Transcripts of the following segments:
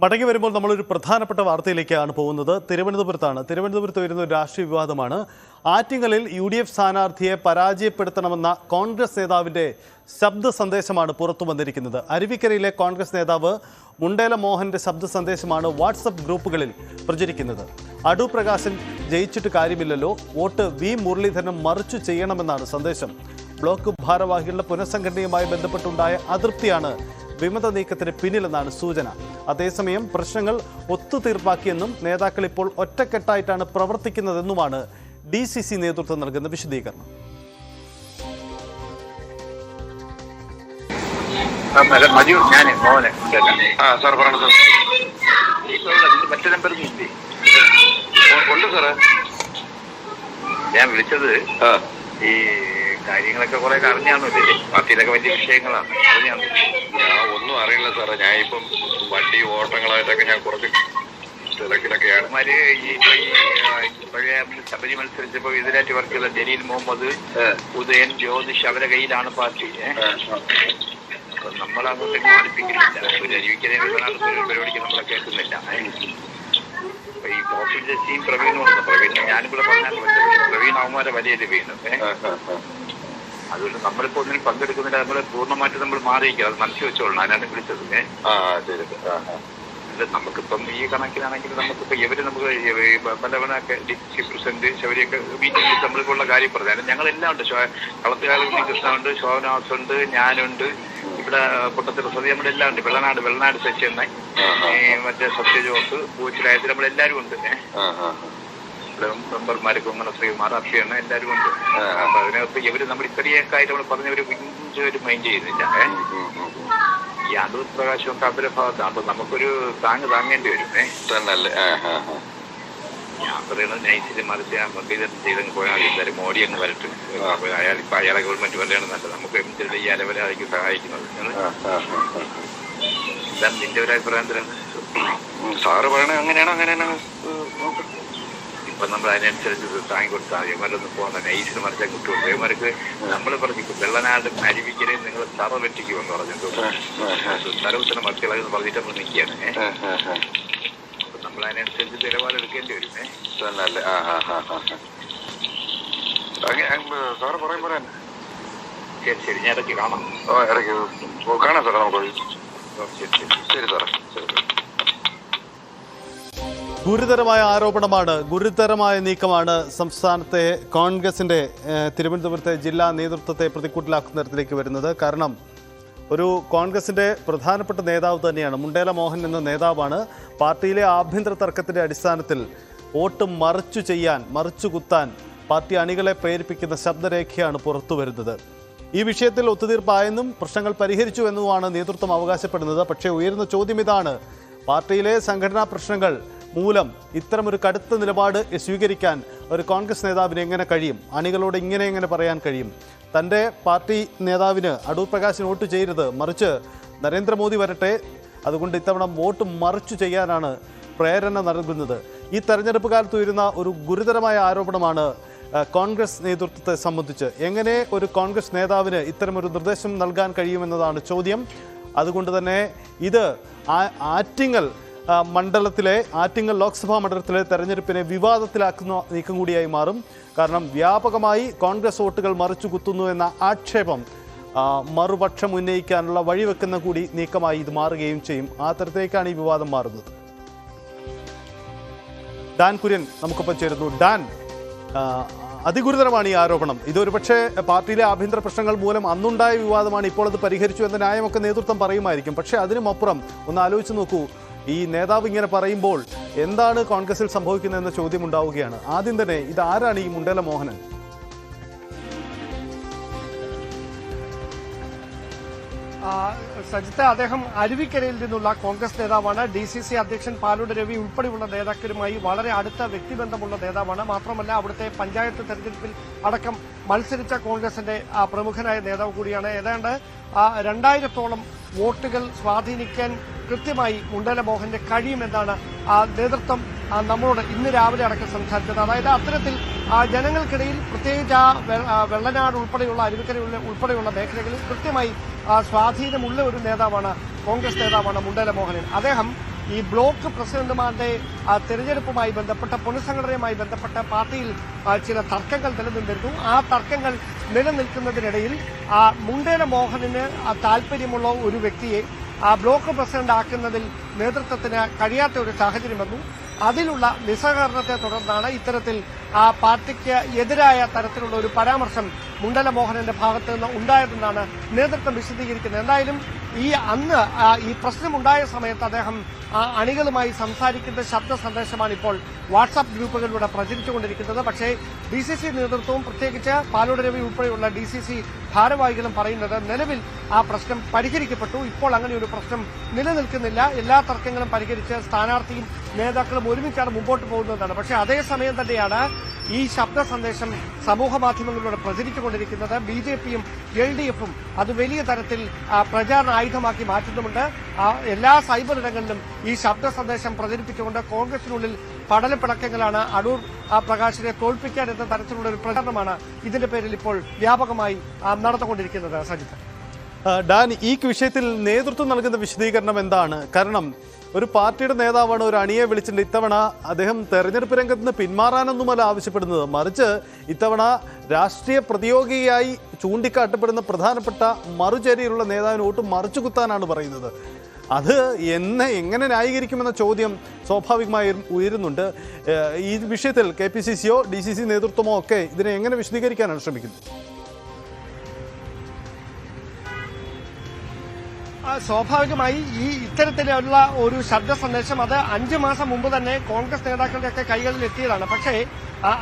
മടങ്ങി വരുമ്പോൾ നമ്മളൊരു പ്രധാനപ്പെട്ട വാർത്തയിലേക്കാണ് പോകുന്നത്. തിരുവനന്തപുരത്ത് വരുന്ന ഒരു രാഷ്ട്രീയ വിവാദമാണ്. ആറ്റിങ്ങലിൽ UDF സ്ഥാനാർത്ഥിയെ പരാജയപ്പെടുത്തണമെന്ന കോൺഗ്രസ് നേതാവിൻ്റെ ശബ്ദ സന്ദേശമാണ് പുറത്തു വന്നിരിക്കുന്നത്. അരുവിക്കരയിലെ കോൺഗ്രസ് നേതാവ് മുണ്ടേല മോഹൻ്റെ ശബ്ദ സന്ദേശമാണ് വാട്സപ്പ് ഗ്രൂപ്പുകളിൽ പ്രചരിക്കുന്നത്. അടൂർ പ്രകാശൻ ജയിച്ചിട്ട് കാര്യമില്ലല്ലോ, വോട്ട് V മുരളീധരൻ മറിച്ചു ചെയ്യണമെന്നാണ് സന്ദേശം. ബ്ലോക്ക് ഭാരവാഹികളുടെ പുനഃസംഘടനയുമായി ബന്ധപ്പെട്ടുണ്ടായ അതൃപ്തിയാണ് വിമത നീക്കത്തിന് പിന്നിലെന്നാണ് സൂചന. അതേസമയം പ്രശ്നങ്ങൾ ഒത്തുതീർപ്പാക്കിയെന്നും നേതാക്കൾ ഇപ്പോൾ ഒറ്റക്കെട്ടായിട്ടാണ് പ്രവർത്തിക്കുന്നതെന്നുമാണ് DCC നേതൃത്വം നൽകുന്ന വിശദീകരണം. ഞാൻ വിളിച്ചത് ഈ കാര്യങ്ങളൊക്കെ കുറെ അറിഞ്ഞാന്നില്ലേ, പാർട്ടിയിലൊക്കെ വലിയ വിഷയങ്ങളാണ്. ഞാൻ ഒന്നും അറിയില്ല സാറേ. ഞാൻ ഇപ്പം വണ്ടി ഓട്ടങ്ങളായിട്ടൊക്കെ ഞാൻ കുറച്ച് തിരക്കിലൊക്കെയാണ്. പഴയ ശബരി മത്സരിച്ചപ്പോ എതിരായിട്ട് വർക്ക് ചെയ്ത ജലീൽ മുഹമ്മദ്, ഉദയൻ, ജ്യോതിഷ് അവരുടെ കയ്യിലാണ് പാർട്ടി. അപ്പൊ നമ്മളങ്ങോട്ടേക്ക് മാറിപ്പിക്കുന്നില്ല. ഒരു അരുവിക്കര പരിപാടിക്ക് നമ്മളെ കേൾക്കുന്നില്ല. ഈ പോപ്പിന്റെ ടീം പ്രവീൺ ഞാനിവിടെ പറഞ്ഞാൽ പ്രവീൺ അവന്മാരെ വലിയ വീണത്. അതുകൊണ്ട് നമ്മളിപ്പോ ഒന്നിനും പങ്കെടുക്കുന്നില്ല. നമ്മള് പൂർണ്ണമായിട്ട് നമ്മൾ മാറിയിരിക്കുക. അത് മനസ്സിൽ വെച്ചോളണം. അതിനാണ് വിളിച്ചത്. നമുക്കിപ്പം ഈ കണക്കിനാണെങ്കിൽ നമുക്കിപ്പോ ഇവര് നമുക്ക് പലവണൊക്കെ DCC പ്രസിഡന്റ് ശബരിയൊക്കെ മീറ്റിംഗിൽ നമ്മളിപ്പോൾ കാര്യം പറഞ്ഞാലും ഞങ്ങളെല്ലാം ഉണ്ട്. കളത്തുകാല കൃഷ്ണനുണ്ട്, ശോഭനാസ് ഉണ്ട്, ഞാനുണ്ട്, ഇവിടെ പൊട്ടത്തിൽ സതി നമ്മളെല്ലാം ഉണ്ട്. വെള്ളനാട് ശശിയെണ്ണ, മറ്റേ സത്യജോസ്, പൂച്ചിലായത്തിൽ നമ്മളെല്ലാരും ഉണ്ട്. മെമ്പർമാർക്ക് അങ്ങനെ ശ്രീമാർ അഭിയാണ് എല്ലാവരും ഉണ്ട്. അപ്പൊ അതിനകത്ത് ഇവര് നമ്മൾ ഇത്രയൊക്കെ ആയിട്ട് നമ്മൾ പറഞ്ഞവര് ഒരു മൈൻഡ് ചെയ്യുന്നില്ല. ഈ അടൂർ പ്രകാശമൊക്കെ അവരുടെ ഭാഗത്താണ്. അപ്പൊ നമുക്കൊരു താങ്ങേണ്ടി വരും. ഞാൻ പറയുന്നത് നൈസില് മറിച്ച് ചെയ്തങ്ങ് പോയാൽ എന്തായാലും മോഡി അങ്ങ് വരട്ടെ. അയാളെ ഗവൺമെന്റ് വരെയാണ് നല്ലത്. നമുക്ക് എന്തിനുള്ള ഈ അലവരായിരിക്കും സഹായിക്കുന്നത്. എന്താണ് നിന്റെ ഒരു അഭിപ്രായം? സാറ് പറയണേ അങ്ങനെയാണ്. ഇപ്പൊ നമ്മൾ അതിനനുസരിച്ച് താങ്ങി കൊടുത്താൽ ഇവരൊന്ന് പോകുന്ന നൈസിന് മറിച്ചാൽ കിട്ടും. ഇവർക്ക് നമ്മൾ പറഞ്ഞു വെള്ളനാട് അരുവിക്കരയിൽ നിങ്ങൾ തറ വെട്ടിക്കുമെന്ന് പറഞ്ഞിട്ട് തലവുത്തന്നെ മറിച്ചുകളെന്ന് പറഞ്ഞിട്ട് നമ്മൾ നിൽക്കുകയാണ്. അപ്പൊ നമ്മൾ അതിനനുസരിച്ച് നിലപാടെടുക്കേണ്ടി വരും. സാറ് പറയാൻ ശരി ഞാൻ ഇടയ്ക്ക് കാണാം. ഇടയ്ക്ക് കാണാം സാറേ. നമുക്ക് ശരി സാറേ. ഗുരുതരമായ ആരോപണമാണ്, ഗുരുതരമായ നീക്കമാണ് സംസ്ഥാനത്തെ കോൺഗ്രസിൻ്റെ തിരുവനന്തപുരത്തെ ജില്ലാ നേതൃത്വത്തെ പ്രതിക്കൂട്ടിലാക്കുന്ന തരത്തിലേക്ക് വരുന്നത്. കാരണം ഒരു കോൺഗ്രസിൻ്റെ പ്രധാനപ്പെട്ട നേതാവ് തന്നെയാണ് മുണ്ടേല മോഹൻ എന്ന നേതാവാണ് പാർട്ടിയിലെ ആഭ്യന്തര തർക്കത്തിൻ്റെ അടിസ്ഥാനത്തിൽ വോട്ട് മറിച്ചു കുത്താൻ പാർട്ടി അണികളെ പ്രേരിപ്പിക്കുന്ന ശബ്ദരേഖയാണ് പുറത്തു വരുന്നത്. ഈ വിഷയത്തിൽ ഒത്തുതീർപ്പായെന്നും പ്രശ്നങ്ങൾ പരിഹരിച്ചു എന്നുമാണ് നേതൃത്വം അവകാശപ്പെടുന്നത്. പക്ഷേ ഉയരുന്ന ചോദ്യം ഇതാണ്: പാർട്ടിയിലെ സംഘടനാ പ്രശ്നങ്ങൾ മൂലം ഇത്തരമൊരു കടുത്ത നിലപാട് സ്വീകരിക്കാൻ ഒരു കോൺഗ്രസ് നേതാവിന് എങ്ങനെ കഴിയും? അണികളോട് എങ്ങനെ പറയാൻ കഴിയും? തൻ്റെ പാർട്ടി നേതാവിന് അടൂർ പ്രകാശിന് വോട്ട് ചെയ്യരുത്, മറിച്ച് നരേന്ദ്രമോദി വരട്ടെ, അതുകൊണ്ട് ഇത്തവണ വോട്ട് മറിച്ചു ചെയ്യാനാണ് പ്രേരണ നൽകുന്നത്. ഈ തെരഞ്ഞെടുപ്പ് കാലത്ത് ഉയരുന്ന ഒരു ഗുരുതരമായ ആരോപണമാണ് കോൺഗ്രസ് നേതൃത്വത്തെ സംബന്ധിച്ച്. എങ്ങനെ ഒരു കോൺഗ്രസ് നേതാവിന് ഇത്തരമൊരു നിർദ്ദേശം നൽകാൻ കഴിയുമെന്നതാണ് ചോദ്യം. അതുകൊണ്ട് തന്നെ ഇത് ആറ്റിങ്ങൽ ലോക്സഭാ മണ്ഡലത്തിലെ തെരഞ്ഞെടുപ്പിനെ വിവാദത്തിലാക്കുന്ന നീക്കം കൂടിയായി മാറും. കാരണം വ്യാപകമായി കോൺഗ്രസ് വോട്ടുകൾ മറിച്ചു കുത്തുന്നു എന്ന ആക്ഷേപം മറുപക്ഷം ഉന്നയിക്കാനുള്ള വഴിവെക്കുന്ന കൂടി നീക്കമായി ഇത് മാറുകയും ചെയ്യും. ആ തരത്തിലേക്കാണ് ഈ വിവാദം മാറുന്നത്. ഡാൻ കുര്യൻ നമുക്കൊപ്പം ചേരുന്നു. ഡാൻ, അതിഗുരുതരമാണ് ഈ ആരോപണം. ഇതൊരു പക്ഷേ പാർട്ടിയിലെ ആഭ്യന്തര പ്രശ്നങ്ങൾ മൂലം അന്നുണ്ടായ വിവാദമാണ്, ഇപ്പോൾ അത് പരിഹരിച്ചു എന്ന ന്യായമൊക്കെ നേതൃത്വം പറയുമായിരിക്കും. പക്ഷേ അതിനുമപ്പുറം ഒന്ന് ആലോചിച്ച് നോക്കൂ, ഈ നേതാവ് ഇങ്ങനെ പറയുമ്പോൾ എന്താണ് കോൺഗ്രസിൽ സംഭവിക്കുന്നതെന്ന ചോദ്യം ഉണ്ടാവുകയാണ്. ആദ്യം തന്നെ ഇതാരാണ് ഈ മുണ്ടേല മോഹനൻ? സജിത്ത്, അദ്ദേഹം അരുവിക്കരയിൽ നിന്നുള്ള കോൺഗ്രസ് നേതാവാണ്. DCC അധ്യക്ഷൻ പാലോട് രവി ഉൾപ്പെടെയുള്ള നേതാക്കളുമായി വളരെ അടുത്ത വ്യക്തിബന്ധമുള്ള നേതാവാണ്. മാത്രമല്ല അവിടുത്തെ പഞ്ചായത്ത് തെരഞ്ഞെടുപ്പിൽ അടക്കം മത്സരിച്ച കോൺഗ്രസിന്റെ പ്രമുഖനായ നേതാവ് കൂടിയാണ്. ഏതാണ്ട് 2000-ഓളം വോട്ടുകൾ സ്വാധീനിക്കാൻ കൃത്യമായി മുണ്ടേല മോഹന്റെ കഴിയുമെന്നാണ് നേതൃത്വം നമ്മളോട് ഇന്ന് രാവിലെ അടക്കം സംസാരിച്ചത്. അതായത് അത്തരത്തിൽ ജനങ്ങൾക്കിടയിൽ പ്രത്യേകിച്ച് വെള്ളനാട് ഉൾപ്പെടെയുള്ള അരുവിക്കര ഉൾപ്പെടെയുള്ള മേഖലകളിൽ കൃത്യമായി സ്വാധീനമുള്ള ഒരു നേതാവാണ്, കോൺഗ്രസ് നേതാവാണ് മുണ്ടേല മോഹനൻ. അദ്ദേഹം ഈ ബ്ലോക്ക് പ്രസിഡന്റുമാരുടെ തെരഞ്ഞെടുപ്പുമായി ബന്ധപ്പെട്ട പുനഃസംഘടനയുമായി ബന്ധപ്പെട്ട പാർട്ടിയിൽ ചില തർക്കങ്ങൾ നിലനിന്നിരുന്നു. ആ തർക്കങ്ങൾ നിലനിൽക്കുന്നതിനിടയിൽ മുണ്ടേല മോഹനന് താല്പര്യമുള്ള ഒരു വ്യക്തിയെ ബ്ലോക്ക് പ്രസിഡന്റ് ആക്കുന്നതിൽ നേതൃത്വത്തിന് കഴിയാത്ത ഒരു സാഹചര്യം വന്നു. അതിലുള്ള നിസ്സഹകരണത്തെ തുടർന്നാണ് ഇത്തരത്തിൽ പാർട്ടിക്ക് എതിരായ തരത്തിലുള്ള ഒരു പരാമർശം മുണ്ടല മോഹനന്റെ ഭാഗത്ത് നിന്ന് ഉണ്ടായതെന്നാണ് നേതൃത്വം വിശദീകരിക്കുന്നത്. എന്തായാലും അന്ന് ഈ പ്രശ്നമുണ്ടായ സമയത്ത് അദ്ദേഹം അണികളുമായി സംസാരിക്കുന്ന ശബ്ദ സന്ദേശമാണ് ഇപ്പോൾ വാട്സാപ്പ് ഗ്രൂപ്പുകളിലൂടെ പ്രചരിച്ചുകൊണ്ടിരിക്കുന്നത്. പക്ഷേ DCC നേതൃത്വവും പ്രത്യേകിച്ച് പാലോട് രവി ഉൾപ്പെടെയുള്ള DCC ഭാരവാഹികളും പറയുന്നത് നിലവിൽ ആ പ്രശ്നം പരിഹരിക്കപ്പെട്ടു. ഇപ്പോൾ അങ്ങനെ ഒരു പ്രശ്നം നിലനിൽക്കുന്നില്ല. എല്ലാ തർക്കങ്ങളും പരിഹരിച്ച് സ്ഥാനാർത്ഥിയും നേതാക്കളും ഒരുമിച്ചാണ് മുമ്പോട്ട് പോകുന്നതാണ്. പക്ഷേ അതേസമയം തന്നെയാണ് ഈ ശബ്ദ സന്ദേശം സമൂഹ മാധ്യമങ്ങളിലൂടെ പ്രചരിച്ചുകൊണ്ടിരിക്കുന്നത്. BJPയും LDFും അത് വലിയ തരത്തിൽ പ്രചാരണ ആയുധമാക്കി മാറ്റുന്നുമുണ്ട്. എല്ലാ സൈബർ ഇടങ്ങളിലും ഈ ശബ്ദ സന്ദേശം പ്രചരിപ്പിച്ചുകൊണ്ട് കോൺഗ്രസിനുള്ളിൽ പടലപ്പിണക്കങ്ങളാണ്. അടൂർ പ്രകാശിനെ തോൽപ്പിക്കാൻ എന്ന തരത്തിലുള്ള ഒരു പ്രചാരണമാണ് ഇതിന്റെ പേരിൽ ഇപ്പോൾ വ്യാപകമായി നടന്നുകൊണ്ടിരിക്കുന്നത്. സജിത്ത്, ഡാൻ, ഈ വിഷയത്തിൽ നേതൃത്വം നൽകുന്ന വിശദീകരണം എന്താണ്? കാരണം ഒരു പാർട്ടിയുടെ നേതാവാണ് ഒരു അണിയെ വിളിച്ചിട്ടുണ്ട്. ഇത്തവണ അദ്ദേഹം തെരഞ്ഞെടുപ്പ് രംഗത്ത് നിന്ന് പിന്മാറാനൊന്നുമല്ല ആവശ്യപ്പെടുന്നത്, മറിച്ച് ഇത്തവണ രാഷ്ട്രീയ പ്രതിയോഗിയായി ചൂണ്ടിക്കാട്ടപ്പെടുന്ന പ്രധാനപ്പെട്ട മറുചേരിയിലുള്ള നേതാവിന് വോട്ട് മറിച്ചുകുത്താനാണ് പറയുന്നത്. അത് എങ്ങനെ ന്യായീകരിക്കുമെന്ന ചോദ്യം സ്വാഭാവികമായും ഉയരുന്നുണ്ട്. ഈ വിഷയത്തിൽ KPCCയോ DCC നേതൃത്വമോ ഒക്കെ ഇതിനെ എങ്ങനെ വിശദീകരിക്കാനാണ് ശ്രമിക്കുന്നത്? സ്വാഭാവികമായി ഇത്തരത്തിലുള്ള ഒരു ശബ്ദ സന്ദേശം അത് 5 മാസം മുമ്പ് തന്നെ കോൺഗ്രസ് നേതാക്കളുടെയൊക്കെ കൈകളിൽ എത്തിയതാണ്. പക്ഷേ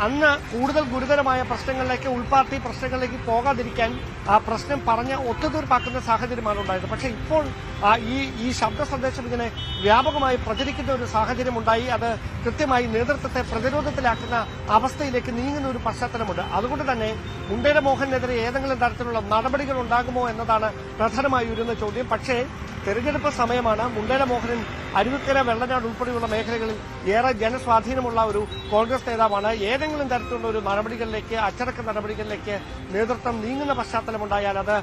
അന്ന് കൂടുതൽ ഗുരുതരമായ പ്രശ്നങ്ങളിലേക്ക്, ഉൾപാർട്ടി പ്രശ്നങ്ങളിലേക്ക് പോകാതിരിക്കാൻ ആ പ്രശ്നം പറഞ്ഞ് ഒത്തുതീർപ്പാക്കുന്ന സാഹചര്യമാണ് ഉണ്ടായത്. പക്ഷേ ഇപ്പോൾ ഈ ശബ്ദ സന്ദേശം ഇങ്ങനെ വ്യാപകമായി പ്രചരിക്കുന്ന ഒരു സാഹചര്യം ഉണ്ടായി. അത് കൃത്യമായി നേതൃത്വത്തെ പ്രതിരോധത്തിലാക്കുന്ന അവസ്ഥയിലേക്ക് നീങ്ങുന്ന ഒരു പശ്ചാത്തലമുണ്ട്. അതുകൊണ്ട് തന്നെ മുണ്ടേല മോഹനെതിരെ ഏതെങ്കിലും തരത്തിലുള്ള നടപടികൾ ഉണ്ടാകുമോ എന്നതാണ് പ്രധാനമായി ഉയരുന്ന ചോദ്യം. പക്ഷേ തെരഞ്ഞെടുപ്പ് സമയമാണ്. മുണ്ടേല മോഹനൻ അരുവിക്കര, വെള്ളനാട് ഉൾപ്പെടെയുള്ള മേഖലകളിൽ ഏറെ ജനസ്വാധീനമുള്ള ഒരു കോൺഗ്രസ് നേതാവാണ്. ഏതെങ്കിലും തരത്തിലുള്ള ഒരു നടപടികളിലേക്ക്, അച്ചടക്ക നടപടികളിലേക്ക് നേതൃത്വം നീങ്ങുന്ന പശ്ചാത്തലമുണ്ടായാൽ അത്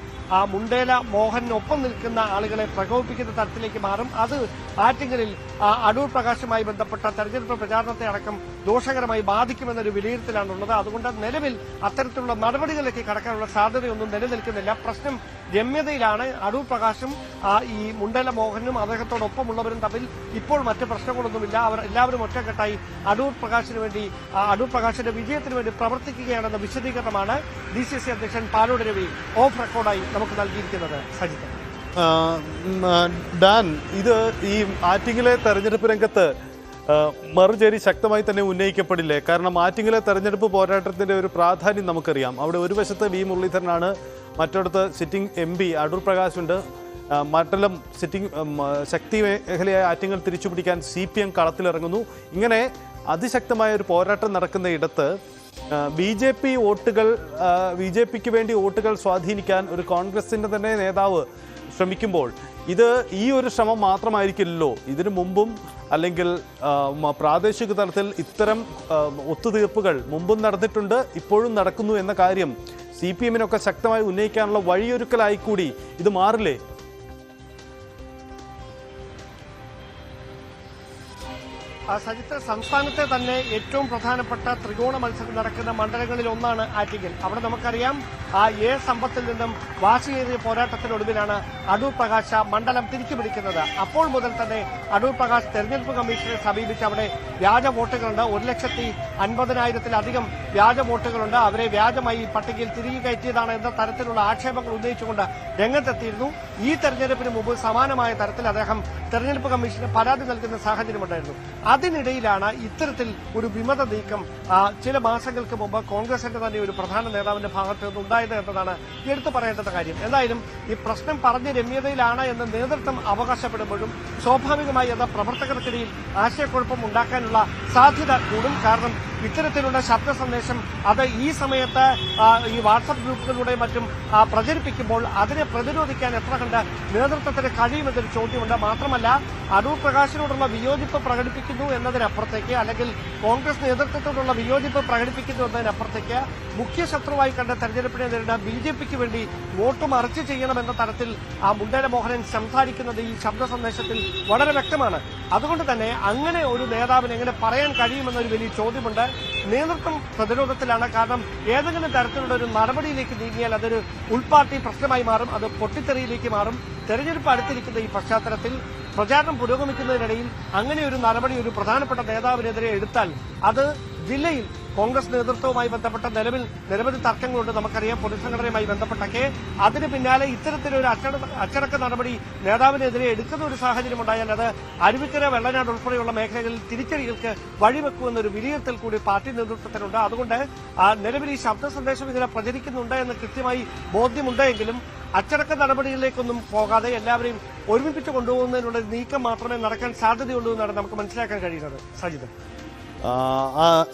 മുണ്ടേല മോഹനൊപ്പം നിൽക്കുന്ന ആളുകളെ പ്രകോപിപ്പിക്കുന്ന തരത്തിലേക്ക് മാറും. അത് ആറ്റിങ്ങലിൽ അടൂർ പ്രകാശുമായി ബന്ധപ്പെട്ട തെരഞ്ഞെടുപ്പ് പ്രചാരണത്തെ അടക്കം ദോഷകരമായി ബാധിക്കുമെന്നൊരു വിലയിരുത്തലാണുള്ളത്. അതുകൊണ്ട് നിലവിൽ അത്തരത്തിലുള്ള നടപടികളിലേക്ക് കടക്കാനുള്ള സാധ്യതയൊന്നും നിലനിൽക്കുന്നില്ല. പ്രശ്നം രമ്യതയിലാണ്. അടൂർ പ്രകാശും ഈ മുണ്ടേല മോഹനും അദ്ദേഹത്തോടൊപ്പമുള്ളവരും തമ്മിൽ ഇപ്പോൾ മറ്റ് പ്രശ്നങ്ങളൊന്നുമില്ല. അവർ എല്ലാവരും ഒറ്റക്കെട്ടായി അടൂർ പ്രകാശിന്റെ വിജയത്തിന് വേണ്ടി പ്രവർത്തിക്കുകയാണെന്ന വിശദീകരണമാണ് DCC അധ്യക്ഷൻ പാലോട് രവി ഓഫ് റെക്കോർഡായി നമുക്ക് നൽകിയിരിക്കുന്നത്. സജിത്ത്, ഡാൻ, ഇത് ഈ ആറ്റിങ്ങിലെ തെരഞ്ഞെടുപ്പ് രംഗത്ത് മറുചേരി ശക്തമായി തന്നെ ഉന്നയിക്കപ്പെടില്ലേ? കാരണം ആറ്റിങ്ങിലെ തെരഞ്ഞെടുപ്പ് പോരാട്ടത്തിന്റെ ഒരു പ്രാധാന്യം നമുക്കറിയാം. അവിടെ ഒരു വശത്ത് V മുരളീധരനാണ്, മറ്റൊരിടത്ത് സിറ്റിംഗ് MP അടൂർ പ്രകാശുണ്ട്. മണ്ഡലം സിറ്റിംഗ് ശക്തി മേഖലയായ ആറ്റിങ്ങൽ തിരിച്ചുപിടിക്കാൻ CPM കളത്തിലിറങ്ങുന്നു. ഇങ്ങനെ അതിശക്തമായ ഒരു പോരാട്ടം നടക്കുന്ന ഇടത്ത് BJPക്ക് വേണ്ടി വോട്ടുകൾ സ്വാധീനിക്കാൻ ഒരു കോൺഗ്രസിന്റെ തന്നെ നേതാവ് ശ്രമിക്കുമ്പോൾ ഇത് ഈ ഒരു ശ്രമം മാത്രമായിരിക്കില്ലല്ലോ. ഇതിനു മുമ്പും അല്ലെങ്കിൽ പ്രാദേശിക തലത്തിൽ ഇത്തരം ഒത്തുതീർപ്പുകൾ മുമ്പും നടന്നിട്ടുണ്ട്, ഇപ്പോഴും നടക്കുന്നു എന്ന കാര്യം CPMനൊക്കെ ശക്തമായി ഉന്നയിക്കാനുള്ള വഴിയൊരുക്കലായി കൂടി ഇത് മാറില്ലേ? സജിത്ത്, സംസ്ഥാനത്തെ തന്നെ ഏറ്റവും പ്രധാനപ്പെട്ട ത്രികോണ മത്സരം നടക്കുന്ന മണ്ഡലങ്ങളിൽ ഒന്നാണ് ആറ്റിങ്ങൽ. അവിടെ നമുക്കറിയാം സമ്പത്തിൽ നിന്നും വാശിയേറിയ പോരാട്ടത്തിനൊടുവിലാണ് അടൂർ പ്രകാശ് മണ്ഡലം തിരിച്ചുപിടിക്കുന്നത്. അപ്പോൾ മുതൽ തന്നെ അടൂർ പ്രകാശ് തെരഞ്ഞെടുപ്പ് കമ്മീഷനെ സമീപിച്ച് അവിടെ വ്യാജ വോട്ടുകളുണ്ട്. 1,50,000-ലധികം വ്യാജ വോട്ടുകളുണ്ട്. അവരെ വ്യാജമായി പട്ടികയിൽ തിരികെ കയറ്റിയതാണ് എന്ന തരത്തിലുള്ള ആക്ഷേപങ്ങൾ ഉന്നയിച്ചുകൊണ്ട് രംഗത്തെത്തിയിരുന്നു. ഈ തെരഞ്ഞെടുപ്പിന് മുമ്പ് സമാനമായ തരത്തിൽ അദ്ദേഹം തെരഞ്ഞെടുപ്പ് കമ്മീഷന് പരാതി നൽകുന്ന സാഹചര്യമുണ്ടായിരുന്നു. അതിനിടയിലാണ് ഇത്തരത്തിൽ ഒരു വിമത നീക്കം ചില മാസങ്ങൾക്ക് മുമ്പ് കോൺഗ്രസിന്റെ തന്നെ ഒരു പ്രധാന നേതാവിന്റെ ഭാഗത്ത് നിന്ന് ഉണ്ടായത് എന്നതാണ് എടുത്തു പറയേണ്ട കാര്യം. എന്തായാലും ഈ പ്രശ്നം പറഞ്ഞ രമ്യതയിലാണ് എന്ന് നേതൃത്വം അവകാശപ്പെടുമ്പോഴും സ്വാഭാവികമായി അത് പ്രവർത്തകർക്കിടയിൽ ആശയക്കുഴപ്പം ഉണ്ടാക്കാനുള്ള സാധ്യത കൂടും. കാരണം ഇത്തരത്തിലുള്ള ശബ്ദ സന്ദേശം അത് ഈ സമയത്ത് ഈ വാട്സപ്പ് ഗ്രൂപ്പുകളിലൂടെ മറ്റും പ്രചരിപ്പിക്കുമ്പോൾ അതിനെ പ്രതിരോധിക്കാൻ എത്ര കണ്ട് നേതൃത്വത്തിന് കഴിയുമെന്നൊരു ചോദ്യമുണ്ട്. മാത്രമല്ല അടൂർ പ്രകാശിനോടുള്ള വിയോജിപ്പ് പ്രകടിപ്പിക്കുന്നു എന്നതിനപ്പുറത്തേക്ക്, അല്ലെങ്കിൽ കോൺഗ്രസ് നേതൃത്വത്തോടുള്ള വിയോജിപ്പ് പ്രകടിപ്പിക്കുന്നു എന്നതിനപ്പുറത്തേക്ക് മുഖ്യ ശത്രുവായി കണ്ട തെരഞ്ഞെടുപ്പിനെ നേരിടാൻ BJPക്ക് വേണ്ടി വോട്ട് മറിച്ച് ചെയ്യണമെന്ന തരത്തിൽ മുണ്ടേല മോഹനൻ സംസാരിക്കുന്നത് ഈ ശബ്ദ സന്ദേശത്തിൽ വളരെ വ്യക്തമാണ്. അതുകൊണ്ട് തന്നെ അങ്ങനെ ഒരു നേതാവിന് എങ്ങനെ പറയാൻ കഴിയുമെന്നൊരു വലിയ ചോദ്യമുണ്ട്. നേതൃത്വം പ്രതിരോധത്തിലാണ്. കാരണം ഏതെങ്കിലും തരത്തിലുള്ള ഒരു നടപടിയിലേക്ക് നീങ്ങിയാൽ അതൊരു ഉൾപാർട്ടി പ്രശ്നമായി മാറും, അത് പൊട്ടിത്തെറിയിലേക്ക് മാറും. തെരഞ്ഞെടുപ്പ് അടുത്തിരിക്കുന്ന ഈ പശ്ചാത്തലത്തിൽ പ്രചാരണം പുരോഗമിക്കുന്നതിനിടയിൽ അങ്ങനെ ഒരു നടപടി ഒരു പ്രധാനപ്പെട്ട നേതാവിനെതിരെ എടുത്താൽ അത് ജില്ലയിൽ കോൺഗ്രസ് നേതൃത്വവുമായി ബന്ധപ്പെട്ട നിരവധി തർക്കങ്ങളുണ്ട്. നമുക്കറിയാം, പൊതുസംഘടനയുമായി ബന്ധപ്പെട്ടൊക്കെ. അതിന് പിന്നാലെ ഇത്തരത്തിലൊരു അച്ചടക്ക നടപടി നേതാവിനെതിരെ എടുക്കുന്ന ഒരു സാഹചര്യം ഉണ്ടായാൽ അത് അരുവിക്കര, വെള്ളനാട് ഉൾപ്പെടെയുള്ള മേഖലകളിൽ തിരിച്ചടികൾക്ക് വഴിവെക്കുമെന്നൊരു വിലയിരുത്തൽ കൂടി പാർട്ടി നേതൃത്വത്തിനുണ്ട്. അതുകൊണ്ട് നിലവിൽ ഈ ശബ്ദ സന്ദേശം ഇതിനെ പ്രചരിക്കുന്നുണ്ട് എന്ന് കൃത്യമായി ബോധ്യമുണ്ടെങ്കിലും അച്ചടക്ക നടപടികളിലേക്കൊന്നും പോകാതെ എല്ലാവരെയും ഒരുമിപ്പിച്ച് കൊണ്ടുപോകുന്നതിനുള്ള നീക്കം മാത്രമേ നടക്കാൻ സാധ്യതയുള്ളൂ എന്നാണ് നമുക്ക് മനസ്സിലാക്കാൻ കഴിയുന്നത്. സജിത്,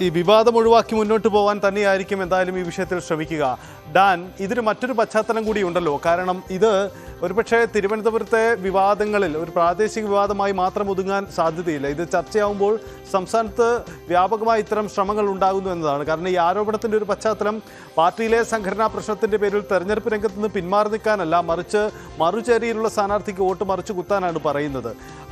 ഈ വിവാദം ഒഴിവാക്കി മുന്നോട്ട് പോകാൻ തന്നെയായിരിക്കും എന്തായാലും ഈ വിഷയത്തിൽ ശ്രമിക്കുക. ഡാൻ, ഇതിന് മറ്റൊരു പശ്ചാത്തലം കൂടി ഉണ്ടല്ലോ. കാരണം ഇത് ഒരുപക്ഷെ തിരുവനന്തപുരത്തെ വിവാദങ്ങളിൽ ഒരു പ്രാദേശിക വിവാദമായി മാത്രം ഒതുങ്ങാൻ സാധ്യതയില്ല. ഇത് ചർച്ചയാവുമ്പോൾ സംസ്ഥാനത്ത് വ്യാപകമായി ഇത്തരം ശ്രമങ്ങൾ ഉണ്ടാകുന്നു എന്നതാണ്. കാരണം ഈ ആരോപണത്തിൻ്റെ ഒരു പശ്ചാത്തലം പാർട്ടിയിലെ സംഘടനാ പ്രശ്നത്തിൻ്റെ പേരിൽ തെരഞ്ഞെടുപ്പ് രംഗത്ത് നിന്ന് പിന്മാറി നിൽക്കാനല്ല, മറിച്ച് മറുചേരിയിലുള്ള സ്ഥാനാർത്ഥിക്ക് വോട്ട് മറിച്ച് കുത്താനാണ് പറയുന്നത്.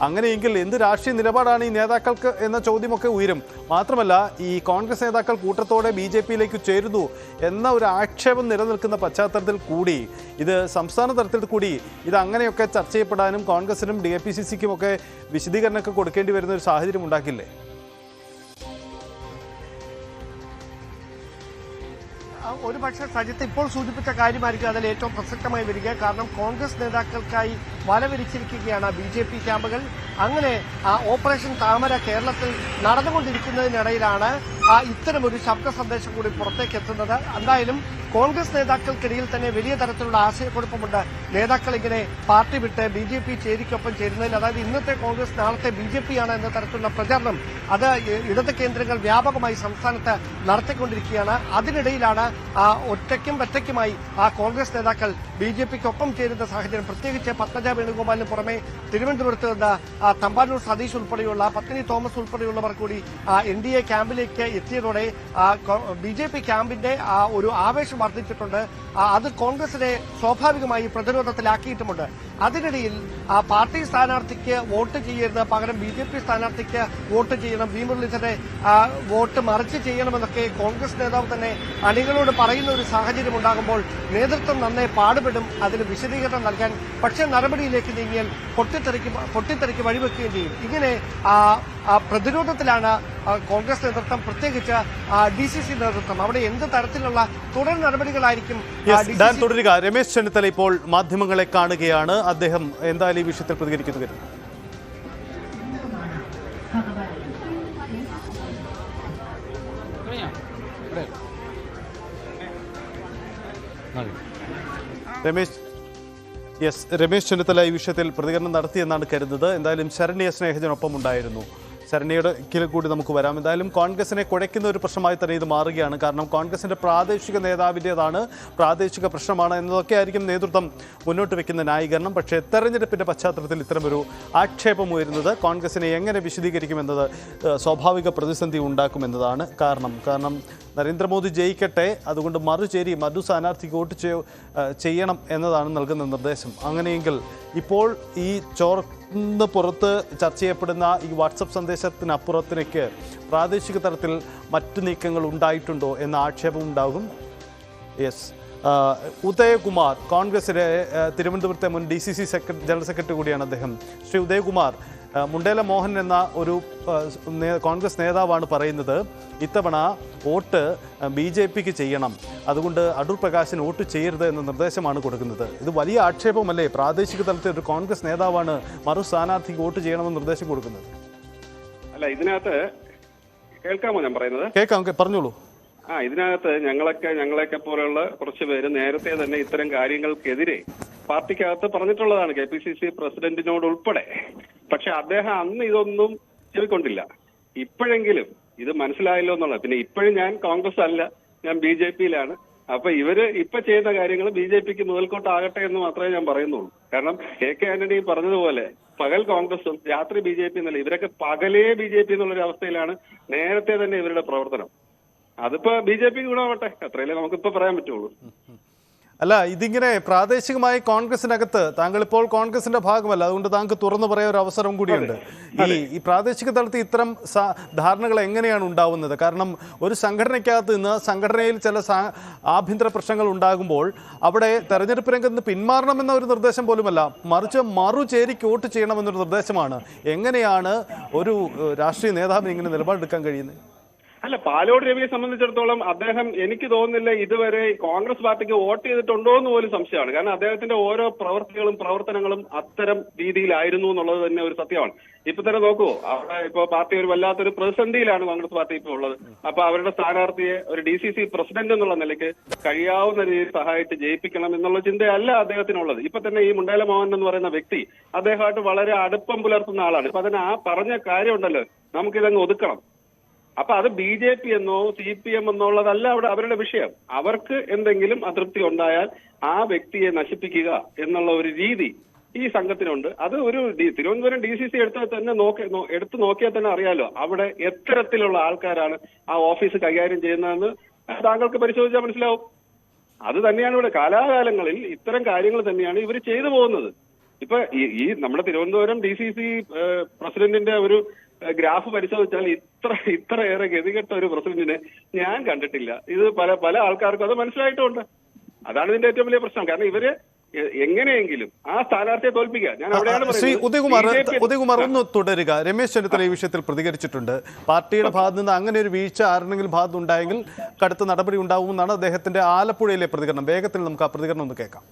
അങ്ങനെയെങ്കിൽ എന്ത് രാഷ്ട്രീയ നിലപാടാണ് ഈ നേതാക്കൾക്ക് എന്ന ചോദ്യമൊക്കെ ഉയരും. മാത്രമല്ല, ഈ കോൺഗ്രസ് നേതാക്കൾ കൂട്ടത്തോടെ BJPയിലേക്ക് ചേരുന്നു എന്ന ഒരു ആക്ഷേപം നിലനിൽക്കുന്ന പശ്ചാത്തലത്തിൽ കൂടി ഇത് സംസ്ഥാന തലത്തിൽ കൂടി ഇത് അങ്ങനെയൊക്കെ ചർച്ച ചെയ്യപ്പെടാനും കോൺഗ്രസിനും DAPCCക്കും ഒക്കെ വിശദീകരണമൊക്കെ കൊടുക്കേണ്ടി വരുന്ന ഒരു സാഹചര്യം ഉണ്ടാക്കില്ലേ? ഒരുപക്ഷെ സജിത്ത് ഇപ്പോൾ സൂചിപ്പിച്ച കാര്യമായിരിക്കും അതിൽ ഏറ്റവും പ്രസക്തമായി വരിക. കാരണം കോൺഗ്രസ് നേതാക്കൾക്കായി വലവിരിച്ചിരിക്കുകയാണ് BJP ക്യാമ്പുകൾ. അങ്ങനെ ഓപ്പറേഷൻ താമര കേരളത്തിൽ നടന്നുകൊണ്ടിരിക്കുന്നതിനിടയിലാണ് ഇത്തരമൊരു ശബ്ദ സന്ദേശം കൂടി പുറത്തേക്ക് എത്തുന്നത്. എന്തായാലും കോൺഗ്രസ് നേതാക്കൾക്കിടയിൽ തന്നെ വലിയ തരത്തിലുള്ള ആശയക്കുഴപ്പമുണ്ട്. നേതാക്കൾ ഇങ്ങനെ പാർട്ടി വിട്ട് BJP ചേരിക്കൊപ്പം ചേരുന്നതിൽ, അതായത് ഇന്നത്തെ കോൺഗ്രസ് നാളത്തെ BJP ആണ് എന്ന തരത്തിലുള്ള പ്രചാരണം അത് ഇടത് കേന്ദ്രങ്ങൾ വ്യാപകമായി സംസ്ഥാനത്ത് നടത്തിക്കൊണ്ടിരിക്കുകയാണ്. അതിനിടയിലാണ് ഒറ്റയ്ക്കും പറ്റയ്ക്കുമായി കോൺഗ്രസ് നേതാക്കൾ BJPക്കൊപ്പം ചേരുന്ന സാഹചര്യം. പ്രത്യേകിച്ച് പത്മജ വേണുഗോപാലിന് പുറമെ തിരുവനന്തപുരത്ത് നിന്ന് തമ്പാനൂർ സതീഷ് ഉൾപ്പെടെയുള്ള പത്മിനി തോമസ് ഉൾപ്പെടെയുള്ളവർ കൂടി NDA ക്യാമ്പിലേക്ക് എത്തിയതോടെ BJP ക്യാമ്പിന്റെ ഒരു ആവേശം വർദ്ധിച്ചിട്ടുണ്ട്. അത് കോൺഗ്രസിനെ സ്വാഭാവികമായി പ്രതിരോധത്തിലാക്കിയിട്ടുമുണ്ട്. അതിനിടയിൽ പാർട്ടി സ്ഥാനാർത്ഥിക്ക് വോട്ട് ചെയ്യരുത്, പകരം BJP സ്ഥാനാർത്ഥിക്ക് വോട്ട് ചെയ്യണം, വി മുരളീധരനെ വോട്ട് മറിച്ച് ചെയ്യണമെന്നൊക്കെ കോൺഗ്രസ് നേതാവ് തന്നെ അണികളോട് പറയുന്ന ഒരു സാഹചര്യം ഉണ്ടാകുമ്പോൾ നേതൃത്വം നന്നേ പാടുപെടും അതിന് വിശദീകരണം നൽകാൻ. പക്ഷേ നടപടിയിലേക്ക് നീങ്ങിയാൽ പൊട്ടിത്തെറിക്ക് വഴിവെക്കുകയും ചെയ്യും. ഇങ്ങനെ പ്രതിരോധത്തിലാണ് കോൺഗ്രസ് നേതൃത്വം, പ്രത്യേകിച്ച് DCC നേതൃത്വം. അവിടെ എന്ത് തരത്തിലുള്ള തുടർ നടപടികളായിരിക്കും തുടരുക? രമേശ് ചെന്നിത്തല ഇപ്പോൾ മാധ്യമങ്ങളെ കാണുകയാണ്. അദ്ദേഹം എന്തായാലും ഈ വിഷയത്തിൽ പ്രതികരിക്കുന്നു കരുതുന്നു. രമേശ് ചെന്നിത്തല ഈ വിഷയത്തിൽ പ്രതികരണം നടത്തിയെന്നാണ് കരുതുന്നത്. എന്തായാലും ശരണ്യ സ്നേഹജനൊപ്പം ഉണ്ടായിരുന്നു. ശരണ്യയുടെ കൂടി നമുക്ക് വരാം. എന്തായാലും കോൺഗ്രസിനെ കുഴയ്ക്കുന്ന ഒരു പ്രശ്നമായി തന്നെ ഇത് മാറുകയാണ്. കാരണം കോൺഗ്രസിൻ്റെ പ്രാദേശിക നേതാവിൻ്റേതാണ്, പ്രാദേശിക പ്രശ്നമാണ് എന്നതൊക്കെ ആയിരിക്കും നേതൃത്വം മുന്നോട്ട് വയ്ക്കുന്ന ന്യായീകരണം. പക്ഷേ തെരഞ്ഞെടുപ്പിൻ്റെ പശ്ചാത്തലത്തിൽ ഇത്തരമൊരു ആക്ഷേപം ഉയരുന്നത് കോൺഗ്രസിനെ എങ്ങനെ വിശദീകരിക്കുമെന്നത് സ്വാഭാവിക പ്രതിസന്ധി ഉണ്ടാക്കുമെന്നതാണ്. കാരണം നരേന്ദ്രമോദി ജയിക്കട്ടെ, അതുകൊണ്ട് മറു സ്ഥാനാർത്ഥിക്ക് വോട്ട് ചെയ്യണം എന്നതാണ് നൽകുന്ന നിർദ്ദേശം. അങ്ങനെയെങ്കിൽ ഇപ്പോൾ ഈ ചോർന്ന് പുറത്ത് ചർച്ച ചെയ്യപ്പെടുന്ന ഈ വാട്സപ്പ് സന്ദേശത്തിനപ്പുറത്തിലേക്ക് പ്രാദേശിക തലത്തിൽ മറ്റു നീക്കങ്ങൾ ഉണ്ടായിട്ടുണ്ടോ എന്ന ആക്ഷേപം ഉണ്ടാകും. ഉദയകുമാർ, കോൺഗ്രസിലെ തിരുവനന്തപുരത്തെ മുൻ DCC ജനറൽ സെക്രട്ടറി കൂടിയാണ് അദ്ദേഹം. ശ്രീ ഉദയകുമാർ, മുണ്ടേല മോഹൻ എന്ന ഒരു കോൺഗ്രസ് നേതാവാണ് പറയുന്നത് ഇത്തവണ വോട്ട് BJPക്ക് ചെയ്യണം, അതുകൊണ്ട് അടൂർ പ്രകാശിന് വോട്ട് ചെയ്യരുത് എന്ന നിർദ്ദേശമാണ് കൊടുക്കുന്നത്. ഇത് വലിയ ആക്ഷേപമല്ലേ? പ്രാദേശിക തലത്തിൽ ഒരു കോൺഗ്രസ് നേതാവാണ് മറു സ്ഥാനാർത്ഥിക്ക് വോട്ട് ചെയ്യണമെന്ന് നിർദ്ദേശം കൊടുക്കുന്നത്. അല്ല, ഇതിനകത്ത് കേൾക്കാമോ ഞാൻ പറയുന്നത്? കേൾക്കാം, പറഞ്ഞോളൂ. ഇതിനകത്ത് ഞങ്ങളെയൊക്കെ പോലെയുള്ള കുറച്ച് പേര് നേരത്തെ തന്നെ ഇത്തരം കാര്യങ്ങൾക്കെതിരെ പാർട്ടിക്കകത്ത് പറഞ്ഞിട്ടുള്ളതാണ്, KPCC പ്രസിഡന്റിനോട് ഉൾപ്പെടെ. പക്ഷെ അദ്ദേഹം അന്ന് ഇതൊന്നും ചെവിക്കൊണ്ടില്ല. ഇപ്പോഴെങ്കിലും ഇത് മനസ്സിലായല്ലോ എന്നുള്ളത്. പിന്നെ ഇപ്പോഴും ഞാൻ കോൺഗ്രസ് അല്ല, ഞാൻ BJP-യിലാണ്. അപ്പൊ ഇവര് ഇപ്പൊ ചെയ്യുന്ന കാര്യങ്ങൾ BJP-ക്ക് മുതൽക്കോട്ടാകട്ടെ എന്ന് മാത്രമേ ഞാൻ പറയുന്നുള്ളൂ. കാരണം AK ആന്റണി പറഞ്ഞതുപോലെ പകൽ കോൺഗ്രസും രാത്രി BJP എന്നല്ല, ഇവരൊക്കെ പകലേ BJP എന്നുള്ളൊരു അവസ്ഥയിലാണ് നേരത്തെ തന്നെ ഇവരുടെ പ്രവർത്തനം. അതിപ്പോ BJP ഗുണമാവട്ടെ, അത്രയല്ലേ നമുക്കിപ്പോ പറയാൻ പറ്റുള്ളൂ. അല്ല, ഇതിങ്ങനെ പ്രാദേശികമായി കോൺഗ്രസിനകത്ത് താങ്കൾ ഇപ്പോൾ കോൺഗ്രസിന്റെ ഭാഗമല്ല, അതുകൊണ്ട് താങ്കൾക്ക് തുറന്നു പറയാൻ ഒരു അവസരം കൂടിയുണ്ട്. ഈ പ്രാദേശിക തലത്തിൽ ഇത്തരം ധാരണകൾ എങ്ങനെയാണ് ഉണ്ടാവുന്നത്? കാരണം ഒരു സംഘടനയ്ക്കകത്ത് നിന്ന് സംഘടനയിൽ ചില ആഭ്യന്തര പ്രശ്നങ്ങൾ ഉണ്ടാകുമ്പോൾ അവിടെ തെരഞ്ഞെടുപ്പ് രംഗത്ത് നിന്ന് പിന്മാറണമെന്ന ഒരു നിർദ്ദേശം പോലുമല്ല, മറിച്ച് മറുചേരിക്ക് വോട്ട് ചെയ്യണമെന്നൊരു നിർദ്ദേശമാണ്. എങ്ങനെയാണ് ഒരു രാഷ്ട്രീയ നേതാവിന് ഇങ്ങനെ നിലപാടെടുക്കാൻ കഴിയുന്നത്? അല്ല, പാലോട് രവിയെ സംബന്ധിച്ചിടത്തോളം അദ്ദേഹം, എനിക്ക് തോന്നുന്നില്ല ഇതുവരെ കോൺഗ്രസ് പാർട്ടിക്ക് വോട്ട് ചെയ്തിട്ടുണ്ടോ എന്ന് പോലും സംശയമാണ്. കാരണം അദ്ദേഹത്തിന്റെ ഓരോ പ്രവർത്തനങ്ങളും അത്തരം രീതിയിലായിരുന്നു എന്നുള്ളത് തന്നെ ഒരു സത്യമാണ്. ഇപ്പൊ തന്നെ നോക്കൂ, അവിടെ ഇപ്പൊ പാർട്ടി ഒരു വല്ലാത്തൊരു പ്രതിസന്ധിയിലാണ് കോൺഗ്രസ് പാർട്ടി ഇപ്പോൾ ഉള്ളത്. അപ്പൊ അവരുടെ സ്ഥാനാർത്ഥിയെ ഒരു DCC പ്രസിഡന്റ് എന്നുള്ള നിലയ്ക്ക് കഴിയാവുന്ന രീതിയിൽ സഹായിച്ച് ജയിപ്പിക്കണം എന്നുള്ള ചിന്തയല്ല അദ്ദേഹത്തിനുള്ളത്. ഇപ്പൊ തന്നെ ഈ മുണ്ടേല മോഹൻ എന്ന് പറയുന്ന വ്യക്തി അദ്ദേഹമായിട്ട് വളരെ അടുപ്പം പുലർത്തുന്ന ആളാണ്. ഇപ്പൊ അതിന് ആ പറഞ്ഞ കാര്യമുണ്ടല്ലോ, നമുക്കിതങ്ങ് ഒതുക്കണം. അപ്പൊ അത് BJP എന്നോ CPM എന്നുള്ളതല്ല അവിടെ അവരുടെ വിഷയം. അവർക്ക് എന്തെങ്കിലും അതൃപ്തി ഉണ്ടായാൽ ആ വ്യക്തിയെ നശിപ്പിക്കുക എന്നുള്ള ഒരു രീതി ഈ സംഘത്തിനുണ്ട്. അത് ഒരു തിരുവനന്തപുരം DCC എടുത്താൽ തന്നെ എടുത്തു നോക്കിയാൽ തന്നെ അറിയാലോ അവിടെ എത്തരത്തിലുള്ള ആൾക്കാരാണ് ആ ഓഫീസ് കൈകാര്യം ചെയ്യുന്നതെന്ന് താങ്കൾക്ക് പരിശോധിച്ചാൽ മനസ്സിലാവും. അത് തന്നെയാണ് ഇവിടെ കാലാകാലങ്ങളിൽ ഇത്തരം കാര്യങ്ങൾ തന്നെയാണ് ഇവർ ചെയ്തു പോകുന്നത്. ഇപ്പൊ ഈ നമ്മുടെ തിരുവനന്തപുരം DCC പ്രസിഡന്റിന്റെ ഒരു ഗ്രാഫ് പരിശോധിച്ചാൽ ഇത്രയേറെ ഗതികെട്ട ഒരു പ്രസിഡന്റിനെ ഞാൻ കണ്ടിട്ടില്ല. ഇത് പല ആൾക്കാർക്കും അത് മനസ്സിലായിട്ടുണ്ട്. അതാണ് ഇതിന്റെ ഏറ്റവും വലിയ പ്രശ്നം. കാരണം ഇവര് എങ്ങനെയെങ്കിലും ആ സ്ഥാനാർത്ഥിയെ തോൽപ്പിക്കുക. ഞാൻ അവിടെയാണ് ശ്രീ ഉദയകുമാർ ഒന്ന് തുടരുക. രമേശ് ചെന്നിത്തല ഈ വിഷയത്തിൽ പ്രതികരിച്ചിട്ടുണ്ട്. പാർട്ടിയുടെ ഭാഗത്ത് നിന്ന് അങ്ങനെ ഒരു വീഴ്ച ആരുടെങ്കിലും ഭാഗത്ത് ഉണ്ടായെങ്കിൽ കടുത്ത നടപടി ഉണ്ടാവുമെന്നാണ് അദ്ദേഹത്തിന്റെ ആലപ്പുഴയിലെ പ്രതികരണം. വേഗത്തിൽ നമുക്ക് ആ പ്രതികരണം ഒന്ന് കേൾക്കാം.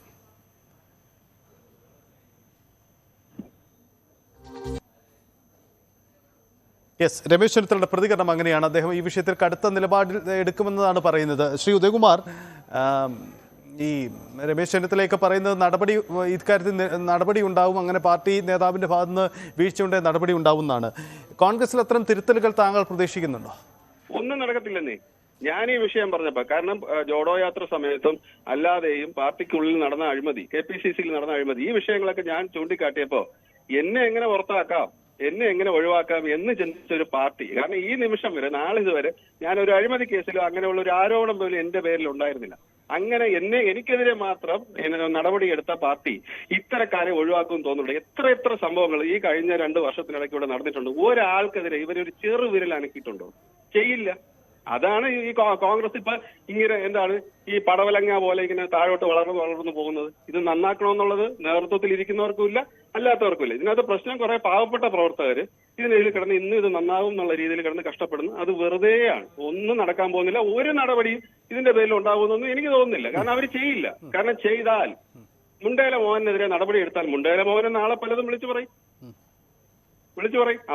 യെസ്, രമേശ് ചെന്നിത്തലയുടെ പ്രതികരണം അങ്ങനെയാണ്. അദ്ദേഹം ഈ വിഷയത്തിൽ കടുത്ത നിലപാടിൽ എടുക്കുമെന്നതാണ് പറയുന്നത്. ശ്രീ ഉദയകുമാർ, ഈ രമേശ് ചെന്നിത്തലയൊക്കെ പറയുന്നത് ഇക്കാര്യത്തിൽ നടപടി ഉണ്ടാവും, അങ്ങനെ പാർട്ടി നേതാവിൻ്റെ ഭാഗത്ത് നിന്ന് വീഴ്ചയുണ്ടെങ്കിൽ നടപടി ഉണ്ടാവും എന്നാണ്. കോൺഗ്രസിൽ അത്തരം തിരുത്തലുകൾ താങ്കൾ പ്രതീക്ഷിക്കുന്നുണ്ടോ? ഒന്നും നടക്കത്തില്ലെന്നേ. ഞാൻ ഈ വിഷയം പറഞ്ഞപ്പോ, കാരണം ജോഡോ യാത്ര സമയത്തും അല്ലാതെയും പാർട്ടിക്കുള്ളിൽ നടന്ന അഴിമതി, KPCC-യിൽ നടന്ന അഴിമതി, ഈ വിഷയങ്ങളൊക്കെ ഞാൻ ചൂണ്ടിക്കാട്ടിയപ്പോ എന്നെ എങ്ങനെ പുറത്താക്കാം, എന്നെ എങ്ങനെ ഒഴിവാക്കാം എന്ന് ചിന്തിച്ച ഒരു പാർട്ടി, കാരണം ഈ നിമിഷം വരെ നാളിതുവരെ ഞാൻ ഒരു അഴിമതി കേസിലോ അങ്ങനെയുള്ള ഒരു ആരോപണം പോലും എന്റെ പേരിൽ ഉണ്ടായിരുന്നില്ല. അങ്ങനെ എനിക്കെതിരെ മാത്രം നടപടിയെടുത്ത പാർട്ടി ഇത്തരക്കാരെ ഒഴിവാക്കും തോന്നുന്നുണ്ട്. എത്ര സംഭവങ്ങൾ ഈ കഴിഞ്ഞ 2 വർഷത്തിനിടയ്ക്ക് ഇവിടെ നടന്നിട്ടുണ്ട്. ഒരാൾക്കെതിരെ ഇവരൊരു ചെറുവിരൽ അനക്കിയിട്ടുണ്ടോ? ചെയ്യില്ല. അതാണ് ഈ കോൺഗ്രസ് ഇപ്പൊ ഇങ്ങനെ എന്താണ് ഈ പടവലങ്ങ പോലെ ഇങ്ങനെ താഴോട്ട് വളർന്നു പോകുന്നത്. ഇത് നന്നാക്കണമെന്നുള്ളത് നേതൃത്വത്തിൽ ഇരിക്കുന്നവർക്കും ഇല്ല, അല്ലാത്തവർക്കും ഇല്ല. ഇതിനകത്ത് പ്രശ്നം കുറെ പാവപ്പെട്ട പ്രവർത്തകർ ഇതിനെതിരെ കിടന്ന് ഇന്ന് ഇത് നന്നാവും എന്നുള്ള രീതിയിൽ കിടന്ന് കഷ്ടപ്പെടുന്നു. അത് വെറുതെയാണ്, ഒന്നും നടക്കാൻ പോകുന്നില്ല. ഒരു നടപടിയും ഇതിന്റെ പേരിൽ ഉണ്ടാകുമെന്നൊന്നും എനിക്ക് തോന്നുന്നില്ല. കാരണം അവർ ചെയ്യില്ല. കാരണം ചെയ്താൽ മുണ്ടേല മോഹനെതിരെ നടപടി എടുത്താൽ മുണ്ടേല മോഹനെ നാളെ പലതും വിളിച്ചു പറയും.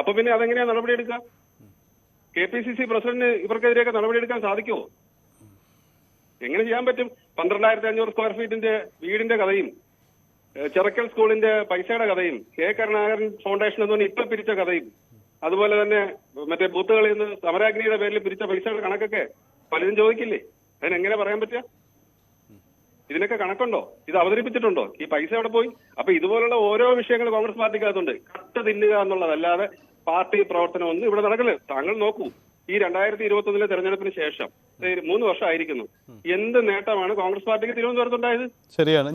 അപ്പൊ പിന്നെ അതെങ്ങനെയാ നടപടി എടുക്കുക? KPCC പ്രസിഡന്റ് ഇവർക്കെതിരെയൊക്കെ നടപടിയെടുക്കാൻ സാധിക്കുമോ? എങ്ങനെ ചെയ്യാൻ പറ്റും? 12,500 സ്ക്വയർ ഫീറ്റിന്റെ വീടിന്റെ കഥയും ചിറക്കൽ സ്കൂളിന്റെ പൈസയുടെ കഥയും കരുണാകരൻ ഫൗണ്ടേഷൻ എന്ന് പറഞ്ഞാൽ ഇപ്പൊ പിരിച്ച കഥയും അതുപോലെ തന്നെ മറ്റേ ബൂത്തുകളിൽ നിന്ന് സമരാഗ്നിയുടെ പേരിൽ പിരിച്ച പൈസയുടെ കണക്കൊക്കെ പലരും ചോദിക്കില്ലേ? അതിനെങ്ങനെ പറയാൻ പറ്റുക? ഇതിനൊക്കെ കണക്കുണ്ടോ? ഇത് അവതരിപ്പിച്ചിട്ടുണ്ടോ? ഈ പൈസ എവിടെ പോയി? അപ്പൊ ഇതുപോലുള്ള ഓരോ വിഷയങ്ങൾ കോൺഗ്രസ് പാർട്ടിക്കകത്തുണ്ട്. കട്ട് തിന്നുക എന്നുള്ളതല്ലാതെ പാർട്ടി പ്രവർത്തനം ഒന്നും ഇവിടെ നടക്കില്ല. താങ്കൾ നോക്കൂ, ഈ 2021 തെരഞ്ഞെടുപ്പിന് ശേഷം 3 വർഷം ആയിരിക്കുന്നു. എന്ത് നേട്ടമാണ് കോൺഗ്രസ് പാർട്ടിക്ക് തിരുവനന്തപുരത്തുണ്ടായത്? ശരിയാണ്.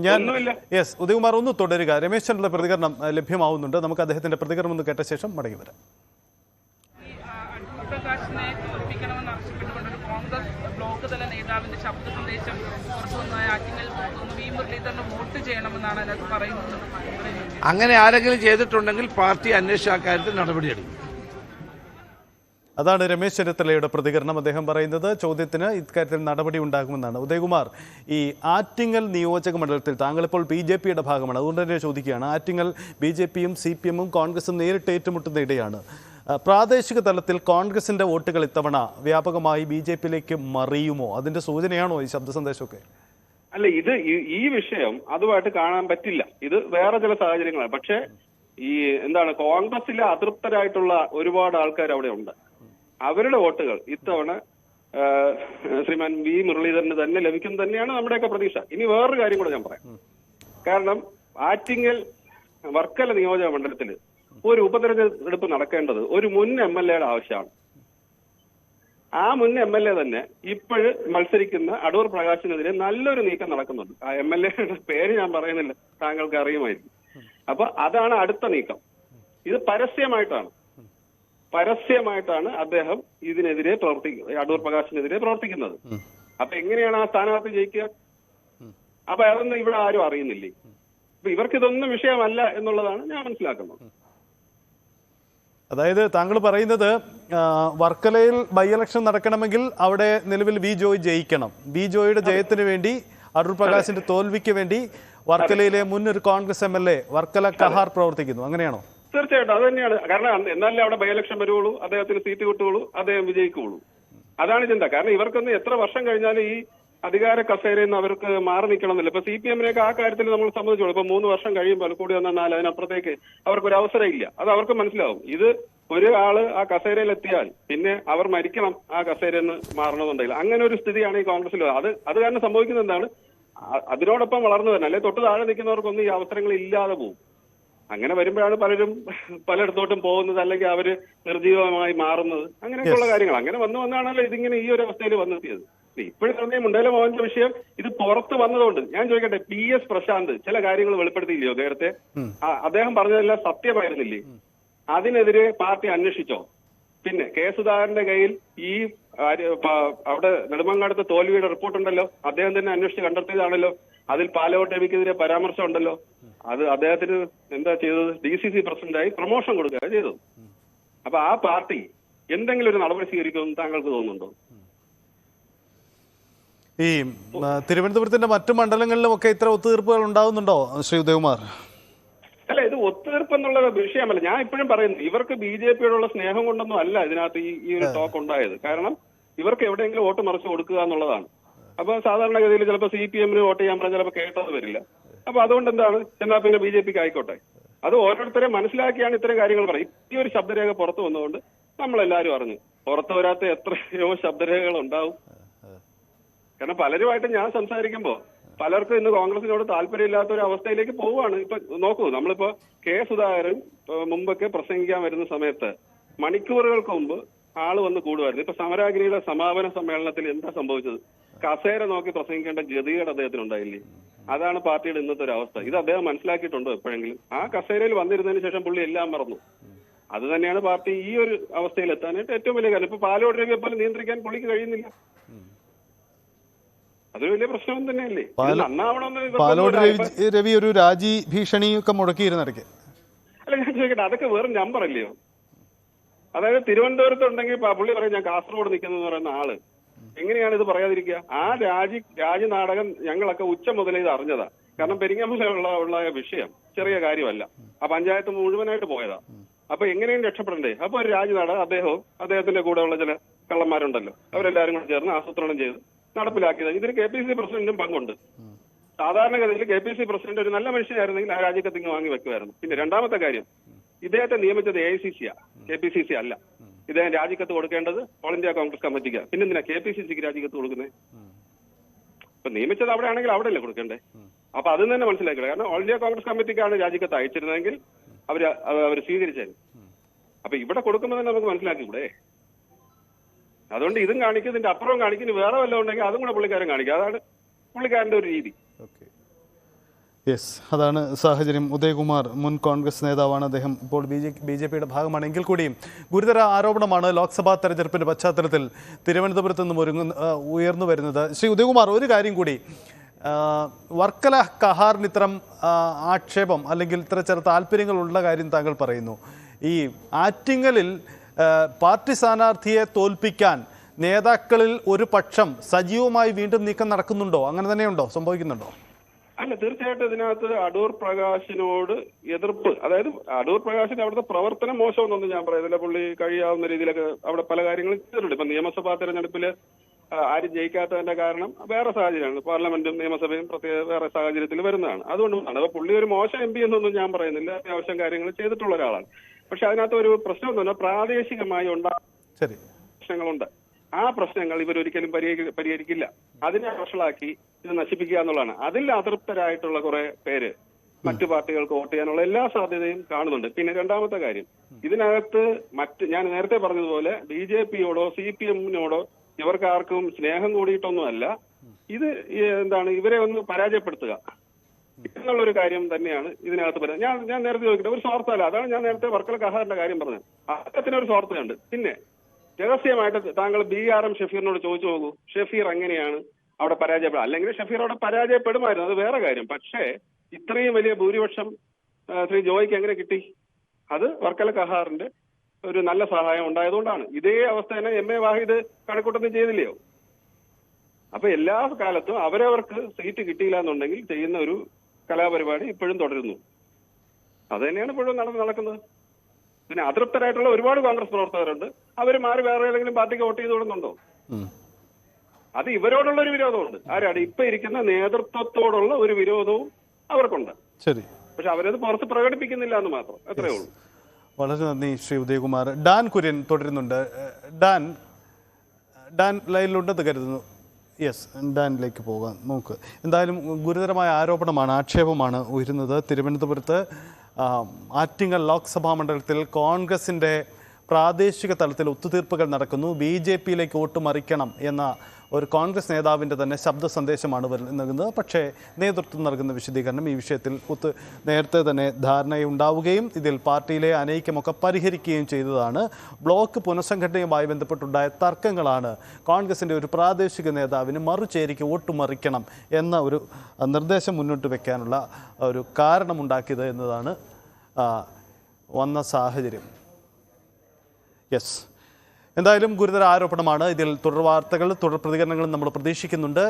യെസ്, ഉദയകുമാർ ഒന്ന് തുടരുക. രമേശ് ചെന്നിത്തലയുടെ പ്രതികരണം ലഭ്യമാവുന്നുണ്ട്. നമുക്ക് അദ്ദേഹത്തിന്റെ പ്രതികരണം ഒന്ന് കേട്ട ശേഷം മടങ്ങി വരാം. പ്രകാശിനെ തോൽപ്പിക്കണമെന്ന് ആവശ്യപ്പെട്ടുകൊണ്ടൊരു കോൺഗ്രസ് ബ്ലോക്ക് തല നേതാവിന്റെ ശബ്ദ സന്ദേശം പുറത്തുവന്ന ആറ്റിങ്ങൽ വി മുരളീധരന് വോട്ട് ചെയ്യണമെന്നാണ് അതിനകത്ത് പറയുന്നത്. അങ്ങനെ ആരെങ്കിലും ചെയ്തിട്ടുണ്ടെങ്കിൽ പാർട്ടി അന്വേഷിച്ച കാര്യത്തിൽ നടപടിയെടുക്കും. അതാണ് രമേശ് ചെന്നിത്തലയുടെ പ്രതികരണം. അദ്ദേഹം പറയുന്നത് ചോദ്യത്തിന് ഇക്കാര്യത്തിൽ നടപടി ഉണ്ടാകുമെന്നാണ്. ഉദയകുമാർ, ഈ ആറ്റിങ്ങൽ നിയോജക മണ്ഡലത്തിൽ താങ്കളിപ്പോൾ BJP-യുടെ ഭാഗമാണ്, അതുകൊണ്ട് തന്നെ ചോദിക്കുകയാണ്. ആറ്റിങ്ങൽ BJP-യും CPM-ഉം കോൺഗ്രസും നേരിട്ട് ഏറ്റുമുട്ടുന്ന ഇടയാണ്. പ്രാദേശിക തലത്തിൽ കോൺഗ്രസിന്റെ വോട്ടുകൾ ഇത്തവണ വ്യാപകമായി BJP-യിലേക്ക് മറിയുമോ? അതിന്റെ സൂചനയാണോ ഈ ശബ്ദ സന്ദേശമൊക്കെ? അല്ല, ഇത് ഈ വിഷയം അതുമായിട്ട് കാണാൻ പറ്റില്ല. ഇത് വേറെ ചില സാഹചര്യങ്ങളാണ്. പക്ഷേ ഈ കോൺഗ്രസിലെ അതൃപ്തരായിട്ടുള്ള ഒരുപാട് ആൾക്കാർ അവിടെ ഉണ്ട്. അവരുടെ വോട്ടുകൾ ഇത്തവണ ശ്രീമാൻ വി മുരളീധരന് തന്നെ ലഭിക്കും തന്നെയാണ് നമ്മുടെയൊക്കെ പ്രതീക്ഷ. ഇനി വേറൊരു കാര്യം കൂടെ ഞാൻ പറയാം. കാരണം ആറ്റിങ്ങൽ വർക്കല നിയോജക മണ്ഡലത്തിൽ ഒരു ഉപതെരഞ്ഞെടുപ്പ് നടക്കേണ്ടത് ഒരു മുൻ MLA ആവശ്യമാണ്. ആ മുൻ MLA തന്നെ ഇപ്പോഴ് മത്സരിക്കുന്ന അടൂർ പ്രകാശിനെതിരെ നല്ലൊരു നീക്കം നടക്കുന്നുണ്ട്. ആ MLA പേര് ഞാൻ പറയുന്നില്ല, താങ്കൾക്ക് അറിയുമായിരിക്കും. അപ്പൊ അതാണ് അടുത്ത നീക്കം. ഇത് പരസ്യമായിട്ടാണ് അദ്ദേഹം ഇതിനെതിരെ അടൂർ പ്രകാശിനെതിരെ പ്രവർത്തിക്കുന്നത്. അപ്പൊ എങ്ങനെയാണ് ആ സ്ഥാനാർത്ഥി ജയിക്കുക? അപ്പൊ അതൊന്നും ഇവിടെ ആരും അറിയുന്നില്ലേ? അപ്പൊ ഇവർക്കിതൊന്നും വിഷയമല്ല എന്നുള്ളതാണ് ഞാൻ മനസ്സിലാക്കുന്നത്. അതായത് താങ്കൾ പറയുന്നത് വർക്കലയിൽ ബൈ ഇലക്ഷൻ നടക്കണമെങ്കിൽ അവിടെ നിലവിൽ വി ജോയ് ജയിക്കണം. വി ജോയിയുടെ ജയത്തിന് വേണ്ടി, അടൂർ പ്രകാശിന്റെ തോൽവിക്ക് വേണ്ടി വർക്കലയിലെ മുൻ ഒരു കോൺഗ്രസ് MLA വർക്കല കഹാർ പ്രവർത്തിക്കുന്നു. അങ്ങനെയാണോ? തീർച്ചയായിട്ടും അത് തന്നെയാണ്. കാരണം എന്നാലേ അവിടെ ബൈ ഇലക്ഷൻ വരുവുള്ളൂ, അദ്ദേഹത്തിന് സീറ്റ് കിട്ടുകയുള്ളൂ, അദ്ദേഹം വിജയിക്കുകയുള്ളൂ. അതാണ് ചിന്ത. കാരണം ഇവർക്കൊന്ന് എത്ര വർഷം കഴിഞ്ഞാലും ഈ അധികാര കസേരയിൽ നിന്ന് അവർക്ക് മാറി നിൽക്കണമെന്നില്ല. ഇപ്പൊ CPM-നെയൊക്കെ ആ കാര്യത്തിൽ നമ്മൾ സമ്മതിച്ചോളൂ. ഇപ്പൊ 3 വർഷം കഴിയുമ്പോൾ കൂടി വന്നാൽ അതിനപ്പുറത്തേക്ക് അവർക്കൊരു അവസരം ഇല്ല. അത് അവർക്ക് മനസ്സിലാവും. ഇത് ഒരാള് ആ കസേരയിൽ എത്തിയാൽ പിന്നെ അവർ മരിക്കണം ആ കസേരയിൽ നിന്ന് മാറണമെന്നുണ്ടെങ്കിൽ. അങ്ങനെ ഒരു സ്ഥിതിയാണ് ഈ കോൺഗ്രസിൽ. അത് കാരണം സംഭവിക്കുന്നത് എന്താണ്? അതിനോടൊപ്പം വളർന്നു തന്നെ, അല്ലെ തൊട്ട് താഴെ നിൽക്കുന്നവർക്കൊന്നും ഈ അവസരങ്ങൾ ഇല്ലാതെ പോകും. അങ്ങനെ വരുമ്പോഴാണ് പലരും പലയിടത്തോട്ടും പോകുന്നത്, അല്ലെങ്കിൽ അവര് നിർജീവമായി മാറുന്നത്. അങ്ങനെയൊക്കെയുള്ള കാര്യങ്ങൾ അങ്ങനെ വന്നാണല്ലോ ഇതിങ്ങനെ ഈ ഒരു അവസ്ഥയിൽ വന്നെത്തിയത്. ഇപ്പോഴും തന്നെ മുണ്ടേല മോഹന്റെ വിഷയം ഇത് പുറത്ത് വന്നതുകൊണ്ട് ഞാൻ ചോദിക്കട്ടെ, PS പ്രശാന്ത് ചില കാര്യങ്ങൾ വെളിപ്പെടുത്തിയില്ലയോ നേരത്തെ? അദ്ദേഹം പറഞ്ഞതെല്ലാം സത്യമായിരുന്നില്ലേ? അതിനെതിരെ പാർട്ടി അന്വേഷിച്ചോ? പിന്നെ സുധാകരന്റെ കയ്യിൽ ഈ അവിടെ നെടുമങ്ങാടത്തെ തോൽവിയുടെ റിപ്പോർട്ടുണ്ടല്ലോ, അദ്ദേഹം തന്നെ അന്വേഷിച്ച് കണ്ടെത്തിയതാണല്ലോ. അതിൽ പാലോട്ട് രവിക്കെതിരെ പരാമർശം ഉണ്ടല്ലോ. അത് അദ്ദേഹത്തിന് എന്താ ചെയ്തത്? DCC പ്രസിഡന്റായി പ്രൊമോഷൻ കൊടുക്കുക ചെയ്തത്. അപ്പൊ ആ പാർട്ടി എന്തെങ്കിലും ഒരു നടപടി സ്വീകരിക്കുമെന്ന് താങ്കൾക്ക് തോന്നുന്നുണ്ടോ? ഈ തിരുവനന്തപുരത്തിന്റെ മറ്റു മണ്ഡലങ്ങളിലും ഒക്കെ ഇത്ര ഒത്തുതീർപ്പുകൾ ഉണ്ടാവുന്നുണ്ടോ ശ്രീ ഉദയകുമാർ? അല്ല, ഇത് ഒത്തുതീർപ്പ് എന്നുള്ള വിഷയമല്ല. ഞാൻ ഇപ്പോഴും പറയുന്നു, ഇവർക്ക് BJP-യോടുള്ള സ്നേഹം കൊണ്ടൊന്നും അല്ല ഇതിനകത്ത് ഈ ഒരു ടോക്ക് ഉണ്ടായത്. കാരണം ഇവർക്ക് എവിടെയെങ്കിലും വോട്ട് മറിച്ച് കൊടുക്കുക എന്നുള്ളതാണ്. അപ്പൊ സാധാരണഗതിയിൽ ചിലപ്പോൾ CPM-ന് വോട്ട് ചെയ്യാൻ പറഞ്ഞാൽ ചിലപ്പോൾ കേട്ടത് വരില്ല. അപ്പൊ അതുകൊണ്ട് എന്താണ്, എന്നാൽ പിന്നെ BJP-ക്ക് ആയിക്കോട്ടെ. അത് ഓരോരുത്തരെ മനസ്സിലാക്കിയാണ് ഇത്തരം കാര്യങ്ങൾ പറയും. ഈ ഒരു ശബ്ദരേഖ പുറത്തു വന്നതുകൊണ്ട് നമ്മളെല്ലാവരും അറിഞ്ഞു. പുറത്തു വരാത്ത എത്രയോ ശബ്ദരേഖകൾ ഉണ്ടാവും. കാരണം പലരുമായിട്ട് ഞാൻ സംസാരിക്കുമ്പോൾ പലർക്കും ഇന്ന് കോൺഗ്രസിനോട് താല്പര്യമില്ലാത്ത ഒരു അവസ്ഥയിലേക്ക് പോവുകയാണ്. ഇപ്പൊ നോക്കൂ, നമ്മളിപ്പോ സുധാകരൻ മുമ്പൊക്കെ പ്രസംഗിക്കാൻ വരുന്ന സമയത്ത് മണിക്കൂറുകൾക്ക് മുമ്പ് ആള് വന്ന് കൂടുമായിരുന്നു. ഇപ്പൊ സമരാഗ്നിയുടെ സമാപന സമ്മേളനത്തിൽ എന്താ സംഭവിച്ചത്? കസേര നോക്കി പ്രസംഗിക്കേണ്ട ഗതികേട് അദ്ദേഹത്തിന് ഉണ്ടായില്ലേ? അതാണ് പാർട്ടിയുടെ ഇന്നത്തെ ഒരു അവസ്ഥ. ഇത് അദ്ദേഹം മനസ്സിലാക്കിയിട്ടുണ്ടോ എപ്പോഴെങ്കിലും? ആ കസേരയിൽ വന്നിരുന്നതിന് ശേഷം പുള്ളി എല്ലാം മറന്നു. അത് തന്നെയാണ് പാർട്ടി ഈ ഒരു അവസ്ഥയിൽ എത്താനായിട്ട് ഏറ്റവും വലിയ കാര്യം. ഇപ്പൊ പാലോട് രവിയെ പോലെ നിയന്ത്രിക്കാൻ പുള്ളിക്ക് കഴിയുന്നില്ല. അതൊരു വലിയ പ്രശ്നം തന്നെയല്ലേ? പാലോട് രവി ഒരു രാജി ഭീഷണിയൊക്കെ മുടക്കിയിരുന്നിടയ്ക്ക്. അല്ല, ഞാൻ ചോദിക്കട്ടെ, അതൊക്കെ വെറും നമ്പർ അല്ലയോ? അതായത് തിരുവനന്തപുരത്ത് ഉണ്ടെങ്കിൽ പുള്ളി പറയും ഞാൻ കാസർഗോഡ് നിൽക്കുന്നു പറയുന്ന ആള് എങ്ങനെയാണ് ഇത് പറയാതിരിക്കുക? ആ രാജി നാടകം ഞങ്ങളൊക്കെ ഉച്ച മുതലേ ഇത് അറിഞ്ഞതാ. കാരണം പെരിങ്ങമലയുള്ള വിഷയം ചെറിയ കാര്യമല്ല. ആ പഞ്ചായത്ത് മുഴുവനായിട്ട് പോയതാ. അപ്പൊ എങ്ങനെയും രക്ഷപ്പെടണ്ടേ? അപ്പൊ ഒരു രാജി നാടകം അദ്ദേഹത്തിന്റെ കൂടെയുള്ള ചില കള്ളന്മാരുണ്ടല്ലോ, അവരെല്ലാരും കൂടെ ചേർന്ന് ആസൂത്രണം ചെയ്ത് നടപ്പിലാക്കിയത്. ഇതിന് KPCC പ്രസിഡന്റും പങ്കുണ്ട്. സാധാരണഗതിയിൽ KPCC പ്രസിഡന്റ് ഒരു നല്ല മനുഷ്യനായിരുന്നെങ്കിൽ ആ രാജിക്കത്തിങ്ങ് വാങ്ങി വെക്കുമായിരുന്നു. പിന്നെ രണ്ടാമത്തെ കാര്യം, ഇദ്ദേഹത്തെ നിയമിച്ചത് AICC-യാ, KPCC അല്ല. ഇദ്ദേഹം രാജിക്കത്ത് കൊടുക്കേണ്ടത് ഓൾ ഇന്ത്യ കോൺഗ്രസ് കമ്മിറ്റിക്കാ. പിന്നെ എന്തിനാ KPCC-ക്ക് രാജിക്കത്ത് കൊടുക്കുന്നത്? ഇപ്പൊ നിയമിച്ചത് അവിടെ ആണെങ്കിൽ അവിടെയല്ലേ കൊടുക്കണ്ടേ? അപ്പൊ അത് തന്നെ മനസ്സിലാക്കില്ല. കാരണം ഓൾ ഇന്ത്യ കോൺഗ്രസ് കമ്മിറ്റിക്കാണ് രാജിക്കത്ത് അയച്ചിരുന്നെങ്കിൽ അവർ സ്വീകരിച്ചായിരുന്നു. അപ്പൊ ഇവിടെ കൊടുക്കുമ്പോൾ തന്നെ നമുക്ക് മനസ്സിലാക്കിക്കൂടെ? അതുകൊണ്ട് ഇതും കാണിക്കും, ഇതിന്റെ അപ്പുറവും കാണിക്കും. വേറെ വല്ലതും ഉണ്ടെങ്കിൽ അതും കൂടെ പുള്ളിക്കാരൻ കാണിക്കും. അതാണ് പുള്ളിക്കാരന്റെ ഒരു രീതി. യെസ്, അതാണ് സാഹചര്യം. ഉദയകുമാർ മുൻ കോൺഗ്രസ് നേതാവാണ്. അദ്ദേഹം ഇപ്പോൾ BJP-യുടെ ഭാഗമാണ്. എങ്കിൽ കൂടിയും ഗുരുതര ആരോപണമാണ് ലോക്സഭാ തെരഞ്ഞെടുപ്പിന്റെ പശ്ചാത്തലത്തിൽ തിരുവനന്തപുരത്ത് നിന്നും ഉയർന്നു വരുന്നത്. ശ്രീ ഉദയകുമാർ, ഒരു കാര്യം കൂടി, വർക്കല കഹാറിന് ഇത്തരം ആക്ഷേപം അല്ലെങ്കിൽ ഇത്ര ചില താല്പര്യങ്ങളുള്ള കാര്യം താങ്കൾ പറയുന്നു. ഈ ആറ്റിങ്ങലിൽ പാർട്ടി സ്ഥാനാർത്ഥിയെ തോൽപ്പിക്കാൻ നേതാക്കളിൽ ഒരു പക്ഷം സജീവമായി വീണ്ടും നീക്കം നടക്കുന്നുണ്ടോ? അങ്ങനെ തന്നെയുണ്ടോ? സംഭവിക്കുന്നുണ്ടോ? അല്ല, തീർച്ചയായിട്ടും ഇതിനകത്ത് അടൂർ പ്രകാശിനോട് എതിർപ്പ്, അതായത് അടൂർ പ്രകാശിന്റെ അവിടുത്തെ പ്രവർത്തനം മോശമെന്നൊന്നും ഞാൻ പറയുന്നില്ല. പുള്ളി കഴിയാവുന്ന രീതിയിലൊക്കെ അവിടെ പല കാര്യങ്ങളും ചെയ്തിട്ടുണ്ട്. ഇപ്പൊ നിയമസഭാ തെരഞ്ഞെടുപ്പില് ആരും ജയിക്കാത്തതിന്റെ കാരണം വേറെ സാഹചര്യമാണ്. പാർലമെന്റും നിയമസഭയും പ്രത്യേക വേറെ സാഹചര്യത്തിൽ വരുന്നതാണ്. അതുകൊണ്ടാണ്. അപ്പൊ പുള്ളി ഒരു മോശം MP എന്നൊന്നും ഞാൻ പറയുന്നില്ല. അത്യാവശ്യം കാര്യങ്ങൾ ചെയ്തിട്ടുള്ള ഒരാളാണ്. പക്ഷെ അതിനകത്ത് ഒരു പ്രശ്നം എന്ന് പറഞ്ഞാൽ പ്രാദേശികമായി ശരി, പ്രശ്നങ്ങളുണ്ട്. ആ പ്രശ്നങ്ങൾ ഇവരൊരിക്കലും പരിഹരിക്കില്ല. അതിനെ വഷളാക്കി ഇത് നശിപ്പിക്കുക എന്നുള്ളതാണ്. അതിൽ അതൃപ്തരായിട്ടുള്ള കുറെ പേര് മറ്റു പാർട്ടികൾക്ക് വോട്ട് ചെയ്യാനുള്ള എല്ലാ സാധ്യതയും കാണുന്നുണ്ട്. പിന്നെ രണ്ടാമത്തെ കാര്യം, ഇതിനകത്ത് ഞാൻ നേരത്തെ പറഞ്ഞതുപോലെ BJP-യോടോ CPM-നോടോ ഇവർക്ക് ആർക്കും സ്നേഹം കൂടിയിട്ടൊന്നുമല്ല. ഇത് ഇവരെ ഒന്ന് പരാജയപ്പെടുത്തുക എന്നുള്ളൊരു കാര്യം തന്നെയാണ് ഇതിനകത്ത് പറയുന്നത്. ഞാൻ നേരത്തെ ചോദിക്കട്ടെ, ഒരു സ്വാർത്ഥമല്ല. അതാണ് ഞാൻ നേരത്തെ വർക്കല കഹാറിന്റെ കാര്യം പറഞ്ഞത്. അദ്ദേഹത്തിനൊരു സ്വാർത്ഥമുണ്ട്. പിന്നെ രഹസ്യമായിട്ട് താങ്കൾ BRM ഷഫീറിനോട് ചോദിച്ചു നോക്കൂ, ഷഫീർ എങ്ങനെയാണ് അവിടെ പരാജയപ്പെടുക? അല്ലെങ്കിൽ ഷഫീർ അവിടെ പരാജയപ്പെടുമായിരുന്നു, അത് വേറെ കാര്യം. പക്ഷേ ഇത്രയും വലിയ ഭൂരിപക്ഷം ശ്രീ ജോയ്ക്ക് എങ്ങനെ കിട്ടി? അത് വർക്കല കഹാറിന്റെ ഒരു നല്ല സഹായം ഉണ്ടായതുകൊണ്ടാണ്. ഇതേ അവസ്ഥ തന്നെ MA വാഹിദ് കണക്കൂട്ടത്തിൽ ചെയ്തില്ലയോ? അപ്പൊ എല്ലാ കാലത്തും അവരവർക്ക് സീറ്റ് കിട്ടിയില്ല എന്നുണ്ടെങ്കിൽ ചെയ്യുന്ന ഒരു കലാപരിപാടി ഇപ്പോഴും തുടരുന്നു. അത് തന്നെയാണ് ഇപ്പോഴും നടക്കുന്നത്. പിന്നെ അതൃപ്തരായിട്ടുള്ള ഒരുപാട് കോൺഗ്രസ് പ്രവർത്തകരുണ്ട്. അവർ മാറി വേറെ ഏതെങ്കിലും പാർട്ടിക്ക് വോട്ട് ചെയ്ത് കൊടുക്കുന്നുണ്ടോ? അത് ഇവരോടുള്ള ഒരു വിരോധമുണ്ട്. ആരാണ് ഇപ്പൊ ഇരിക്കുന്ന നേതൃത്വത്തോടുള്ള ഒരു വിരോധവും അവർക്കുണ്ട്. ശരി, പക്ഷെ അവരത് പുറത്ത് പ്രകടിപ്പിക്കുന്നില്ല എന്ന് മാത്രം. അത്രേ ഉള്ളൂ. വളരെ നന്ദി ശ്രീ ഉദയകുമാർ. ഡാൻ കുര്യൻ തുടരുന്നുണ്ട്. ഡാൻ ലൈനിലുണ്ടെന്ന് കരുതുന്നു. യെസ്, ഡാനിലേക്ക് പോകാം. നോക്ക്, എന്തായാലും ഗുരുതരമായ ആരോപണമാണ്, ആക്ഷേപമാണ് ഉയരുന്നത്. തിരുവനന്തപുരത്ത് ആറ്റിങ്ങൽ ലോക്സഭാ മണ്ഡലത്തിൽ കോൺഗ്രസിൻ്റെ പ്രാദേശിക തലത്തിൽ ഒത്തുതീർപ്പുകൾ നടക്കുന്നു. BJP-യിലേക്ക് വോട്ട് മറിക്കണം എന്ന ഒരു കോൺഗ്രസ് നേതാവിൻ്റെ തന്നെ ശബ്ദ സന്ദേശമാണ് നൽകുന്നത്. പക്ഷേ നേതൃത്വം നൽകുന്ന വിശദീകരണം ഈ വിഷയത്തിൽ നേരത്തെ തന്നെ ധാരണയുണ്ടാവുകയും ഇതിൽ പാർട്ടിയിലെ അനൈക്യമൊക്കെ പരിഹരിക്കുകയും ചെയ്തതാണ്. ബ്ലോക്ക് പുനഃസംഘടനയുമായി ബന്ധപ്പെട്ടുണ്ടായ തർക്കങ്ങളാണ് കോൺഗ്രസിൻ്റെ ഒരു പ്രാദേശിക നേതാവിന് മറുചേരിക്ക് വോട്ട് മറിക്കണം എന്ന ഒരു നിർദ്ദേശം മുന്നോട്ട് വയ്ക്കാനുള്ള ഒരു കാരണമുണ്ടാക്കിയത് എന്നതാണ് വന്ന സാഹചര്യം. യെസ്, എന്തായാലും ഗുരുതര ആരോപണമാണ്. ഇതിൽ തുടർ വാർത്തകൾ, തുടർ പ്രതികരണങ്ങളും നമ്മൾ പ്രതീക്ഷിക്കുന്നുണ്ട്.